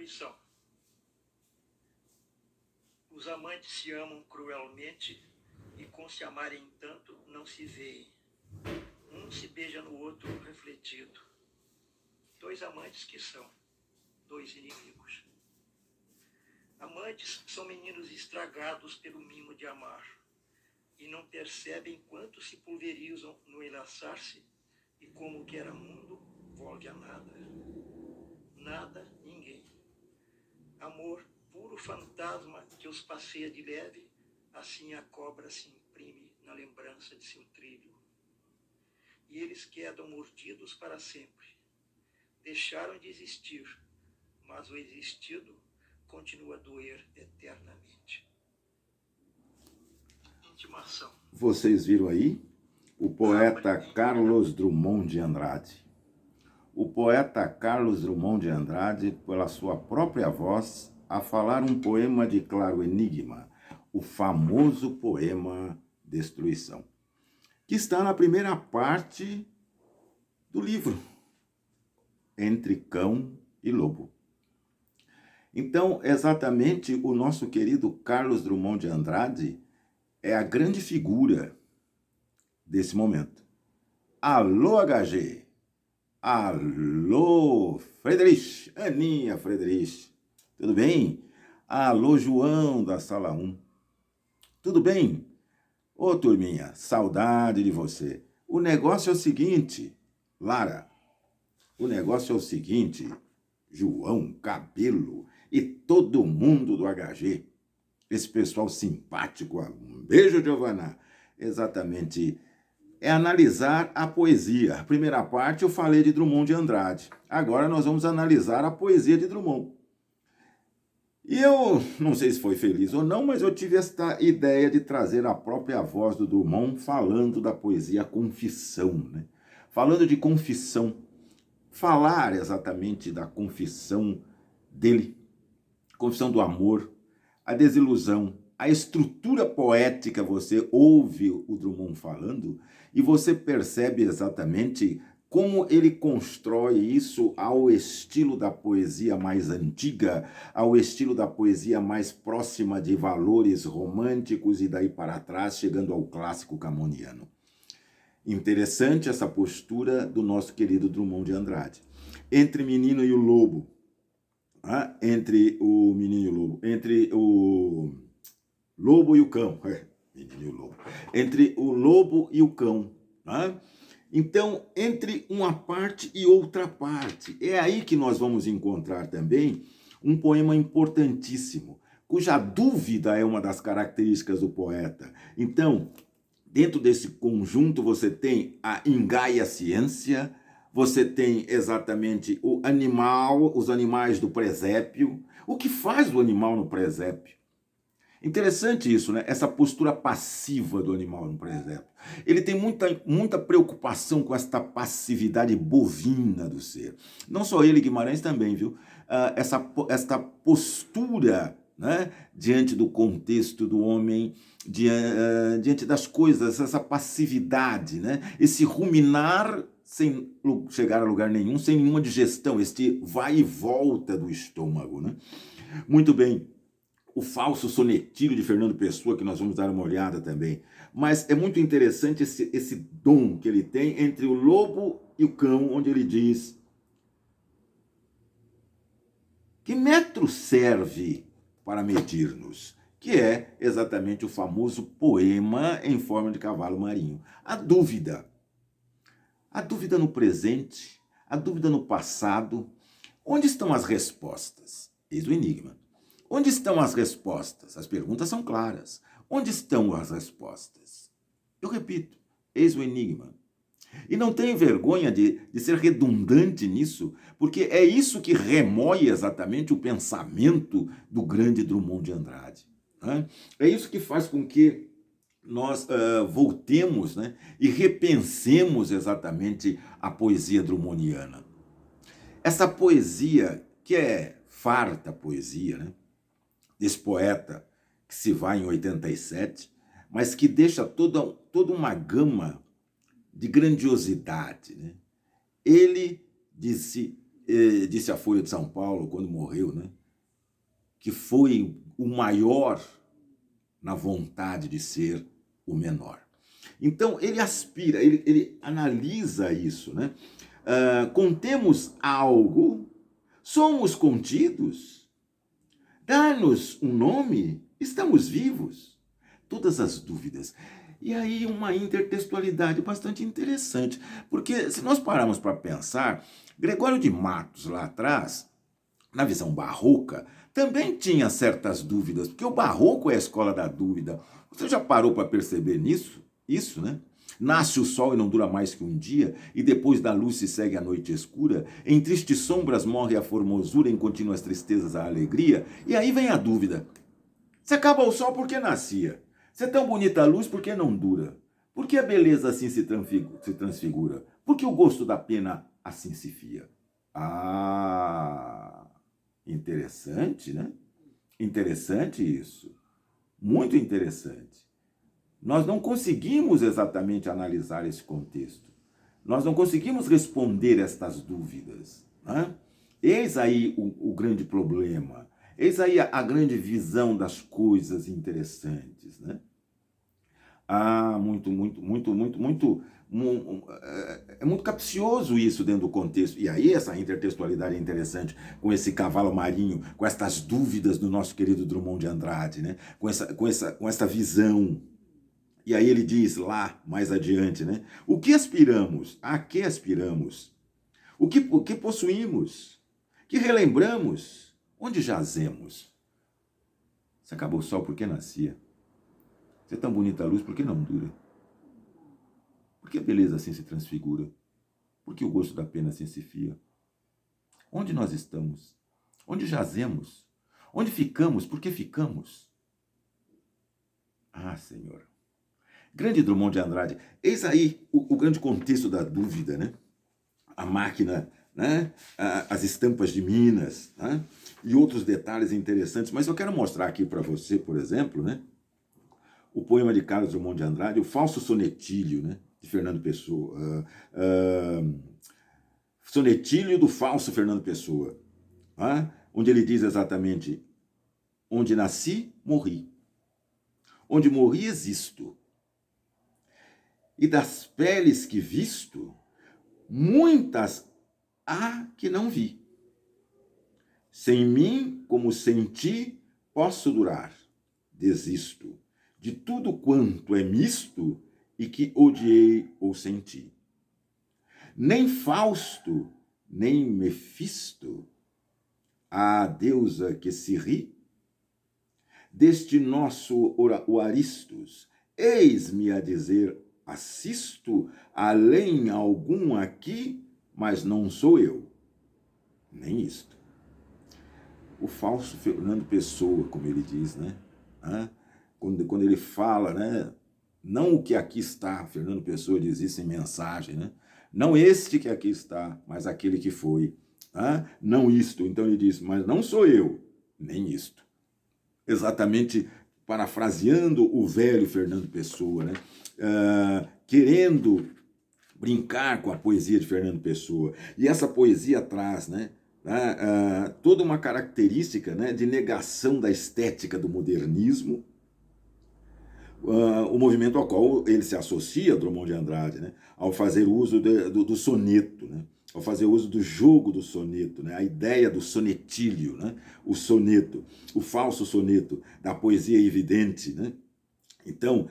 destruição. Os amantes se amam cruelmente e com se amarem tanto não se veem. Um se beija no outro refletido. Dois amantes que são dois inimigos. Amantes são meninos estragados pelo mimo de amar e não percebem quanto se pulverizam no enlaçar-se e como o que era mundo volve a nada. Nada, ninguém. Amor, puro fantasma que os passeia de leve, assim a cobra se imprime na lembrança de seu trilho. E eles quedam mordidos para sempre. Deixaram de existir, mas o existido continua a doer eternamente. Intimação. Vocês viram aí? O poeta Carlos Drummond de Andrade. O poeta Carlos Drummond de Andrade, pela sua própria voz, a falar um poema de claro enigma, o famoso poema Destruição, que está na primeira parte do livro, Entre Cão e Lobo. Então, exatamente, o nosso querido Carlos Drummond de Andrade é a grande figura desse momento. Alô, HG! Alô, Friedrich! Aninha Friedrich! Tudo bem? Alô, João da Sala 1. Tudo bem? Ô, turminha, saudade de você. O negócio é o seguinte, Lara, o negócio é o seguinte, João, Cabelo e todo mundo do HG, esse pessoal simpático, um beijo, Giovana, exatamente, é analisar a poesia. A primeira parte eu falei de Drummond de Andrade, agora nós vamos analisar a poesia de Drummond. E eu não sei se foi feliz ou não, mas eu tive esta ideia de trazer a própria voz do Drummond falando da poesia Confissão, né? Falando de confissão, falar exatamente da confissão dele, confissão do amor, a desilusão, a estrutura poética. Você ouve o Drummond falando e você percebe exatamente como ele constrói isso ao estilo da poesia mais antiga, ao estilo da poesia mais próxima de valores românticos e daí para trás, chegando ao clássico camoniano. Interessante essa postura do nosso querido Drummond de Andrade. Entre Menino e o Lobo, entre o menino e o lobo, entre o lobo e o cão, menino e o lobo, entre o lobo e o cão, Então, entre uma parte e outra parte, é aí que nós vamos encontrar também um poema importantíssimo, cuja dúvida é uma das características do poeta. Então, dentro desse conjunto você tem a ingaia ciência, você tem exatamente o animal, os animais do presépio. O que faz o animal no presépio? Interessante isso, né? Essa postura passiva do animal no presépio. Ele tem muita preocupação com esta passividade bovina do ser. Não só ele, Guimarães também, viu? Esta postura, né? Diante do contexto do homem, diante das coisas, essa passividade, né? Esse ruminar sem chegar a lugar nenhum, sem nenhuma digestão, este vai e volta do estômago, né? Muito bem. O falso sonetilho de Fernando Pessoa, que nós vamos dar uma olhada também. Mas é muito interessante esse dom que ele tem entre o lobo e o cão, onde ele diz: que metro serve para medir-nos? Que é exatamente o famoso poema em forma de cavalo marinho. A dúvida no presente, a dúvida no passado. Onde estão as respostas? Eis o enigma. Onde estão as respostas? As perguntas são claras. Onde estão as respostas? Eu repito, eis o enigma. E não tenho vergonha de ser redundante nisso, porque é isso que remói exatamente o pensamento do grande Drummond de Andrade. É isso que faz com que nós voltemos, né, e repensemos exatamente a poesia drummondiana. Essa poesia, que é farta poesia, né, desse poeta que se vai em 87, mas que deixa toda uma gama de grandiosidade, né? Ele disse disse a Folha de São Paulo, quando morreu, né, que foi o maior na vontade de ser o menor. Então, ele aspira, ele analisa isso, né? Contemos algo, somos contidos, dá-nos um nome, estamos vivos. Todas as dúvidas. E aí uma intertextualidade bastante interessante, porque se nós pararmos para pensar, Gregório de Matos, lá atrás, na visão barroca, também tinha certas dúvidas, porque o barroco é a escola da dúvida. Você já parou para perceber nisso? Isso, né? Nasce o sol e não dura mais que um dia, e depois da luz se segue a noite escura. Em tristes sombras morre a formosura, em contínuas tristezas a alegria. E aí vem a dúvida. Se acaba o sol, por que nascia? Se é tão bonita a luz, por que não dura? Por que a beleza assim se transfigura? Por que o gosto da pena assim se fia? Ah, interessante, né? Interessante isso. Muito interessante. Nós não conseguimos exatamente analisar esse contexto. Nós não conseguimos responder estas dúvidas, né? Eis aí o grande problema. Eis aí a grande visão das coisas interessantes, né? É muito capcioso isso dentro do contexto. E aí essa intertextualidade é interessante, com esse cavalo marinho, com estas dúvidas do nosso querido Drummond de Andrade, né? Com essa visão. E aí ele diz lá, mais adiante, né? O que aspiramos? A que aspiramos? O que possuímos? Que relembramos? Onde jazemos? Se acabou o sol, por que nascia? Se é tão bonita a luz, por que não dura? Por que a beleza assim se transfigura? Por que o gosto da pena assim se fia? Onde nós estamos? Onde jazemos? Onde ficamos? Por que ficamos? Ah, Senhor. Grande Drummond de Andrade. Eis aí o grande contexto da dúvida, né? A máquina, né? As estampas de Minas, né? E outros detalhes interessantes. Mas eu quero mostrar aqui para você, por exemplo, né? O poema de Carlos Drummond de Andrade, o Falso Sonetílio, né? De Fernando Pessoa. Sonetílio do falso Fernando Pessoa. Onde ele diz exatamente: onde nasci, morri. Onde morri, existo. E das peles que visto, muitas há que não vi. Sem mim, como sem ti, posso durar. Desisto de tudo quanto é misto e que odiei ou senti. Nem Fausto, nem Mefisto, a deusa que se ri, deste nosso o Aristos, eis-me a dizer, assisto além algum aqui, mas não sou eu, nem isto. O falso Fernando Pessoa, como ele diz, né? Quando ele fala, né? Não o que aqui está, Fernando Pessoa diz isso em Mensagem, né? Não este que aqui está, mas aquele que foi. Não isto. Então ele diz, mas não sou eu, nem isto. Exatamente parafraseando o velho Fernando Pessoa, né? Querendo brincar com a poesia de Fernando Pessoa. E essa poesia traz, né? Toda uma característica, né, de negação da estética do modernismo, o movimento ao qual ele se associa, Drummond de Andrade, né, ao fazer uso do soneto, né, ao fazer uso do jogo do soneto, né, a ideia do sonetílio, né, o soneto, o falso soneto, da poesia evidente, né. Então,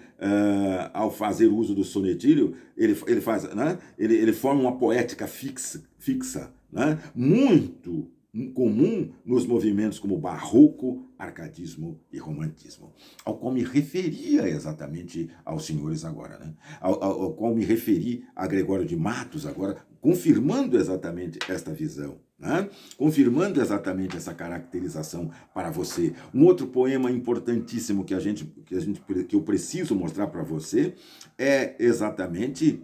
ao fazer uso do sonetílio, ele forma uma poética fixa, né, muito comum nos movimentos como barroco, arcadismo e romantismo, ao qual me referia exatamente aos senhores agora, né? Ao qual me referi a Gregório de Matos agora, confirmando exatamente esta visão, né? Confirmando exatamente essa caracterização para você. Um outro poema importantíssimo que eu preciso mostrar para você é exatamente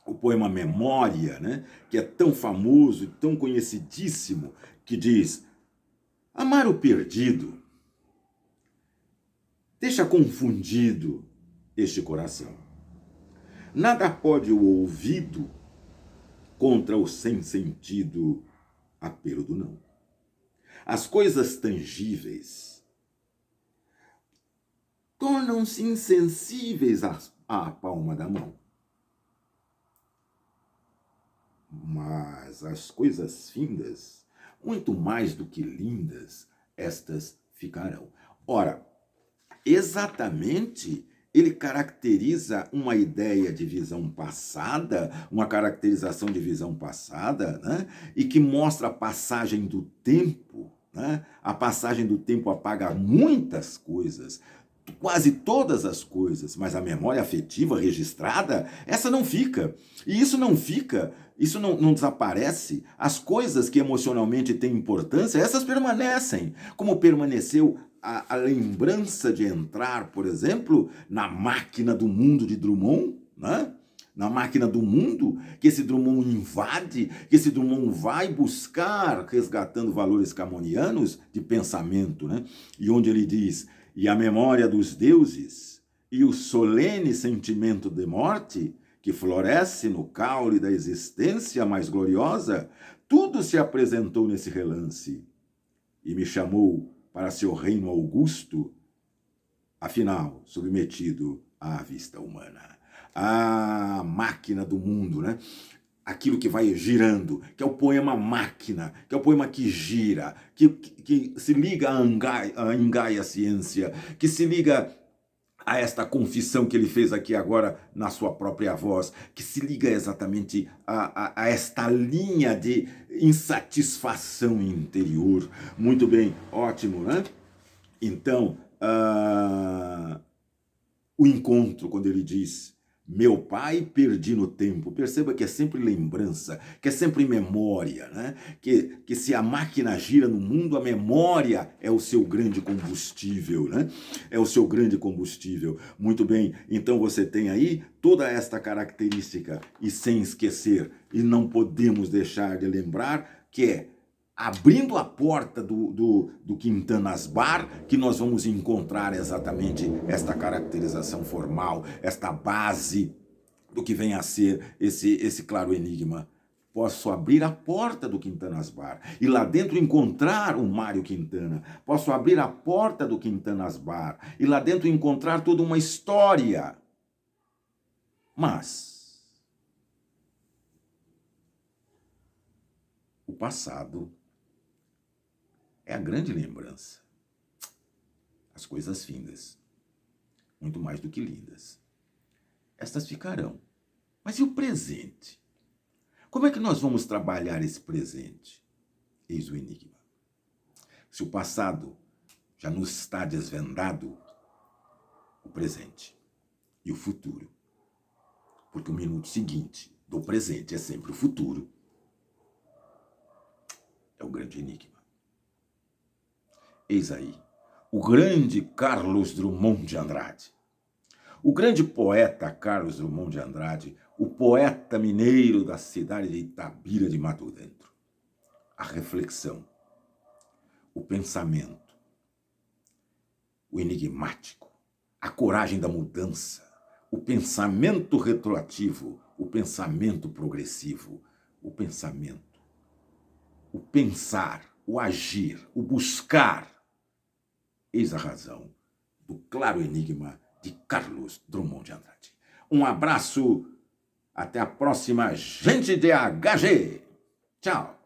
o poema Memória, né? Que é tão famoso e tão conhecidíssimo, que diz: amar o perdido deixa confundido este coração. Nada pode o ouvido contra o sem sentido apelo do não. As coisas tangíveis tornam-se insensíveis à palma da mão. Mas as coisas findas, muito mais do que lindas, estas ficarão. Ora, exatamente, ele caracteriza uma ideia de visão passada, uma caracterização de visão passada, né? E que mostra a passagem do tempo, né? A passagem do tempo apaga muitas coisas, quase todas as coisas, mas a memória afetiva registrada, essa não fica. E isso não fica, isso não desaparece. As coisas que emocionalmente têm importância, essas permanecem, como permaneceu a lembrança de entrar, por exemplo, na máquina do mundo de Drummond, né? Na máquina do mundo, que esse Drummond invade, que esse Drummond vai buscar, resgatando valores camonianos de pensamento, né? E onde ele diz: e a memória dos deuses e o solene sentimento de morte, que floresce no caule da existência mais gloriosa, tudo se apresentou nesse relance e me chamou para seu reino augusto, afinal, submetido à vista humana. A máquina do mundo, né? Aquilo que vai girando, que é o poema máquina, que é o poema que gira, que se liga a Angai, a ciência, que se liga a esta confissão que ele fez aqui agora na sua própria voz, que se liga exatamente a esta linha de insatisfação interior. Muito bem, ótimo, né? Então, o encontro, quando ele diz: meu pai, perdi no tempo. Perceba que é sempre lembrança, que é sempre memória, né? Que se a máquina gira no mundo, a memória é o seu grande combustível, né? É o seu grande combustível. Muito bem, então você tem aí toda esta característica, e sem esquecer, e não podemos deixar de lembrar, que é abrindo a porta do Quintanas Bar, que nós vamos encontrar exatamente esta caracterização formal, esta base do que vem a ser esse claro enigma. Posso abrir a porta do Quintanas Bar e lá dentro encontrar o Mário Quintana. Posso abrir a porta do Quintanas Bar e lá dentro encontrar toda uma história. Mas o passado é a grande lembrança. As coisas findas, muito mais do que lindas, estas ficarão. Mas e o presente? Como é que nós vamos trabalhar esse presente? Eis o enigma. Se o passado já nos está desvendado, o presente e o futuro, porque o minuto seguinte do presente é sempre o futuro, é o grande enigma. Eis aí o grande Carlos Drummond de Andrade. O grande poeta Carlos Drummond de Andrade, o poeta mineiro da cidade de Itabira de Mato Dentro. A reflexão, o pensamento, o enigmático, a coragem da mudança, o pensamento retroativo, o pensamento progressivo, o pensamento, o pensar, o agir, o buscar. Eis a razão do claro enigma de Carlos Drummond de Andrade. Um abraço, até a próxima, gente de HG. Tchau.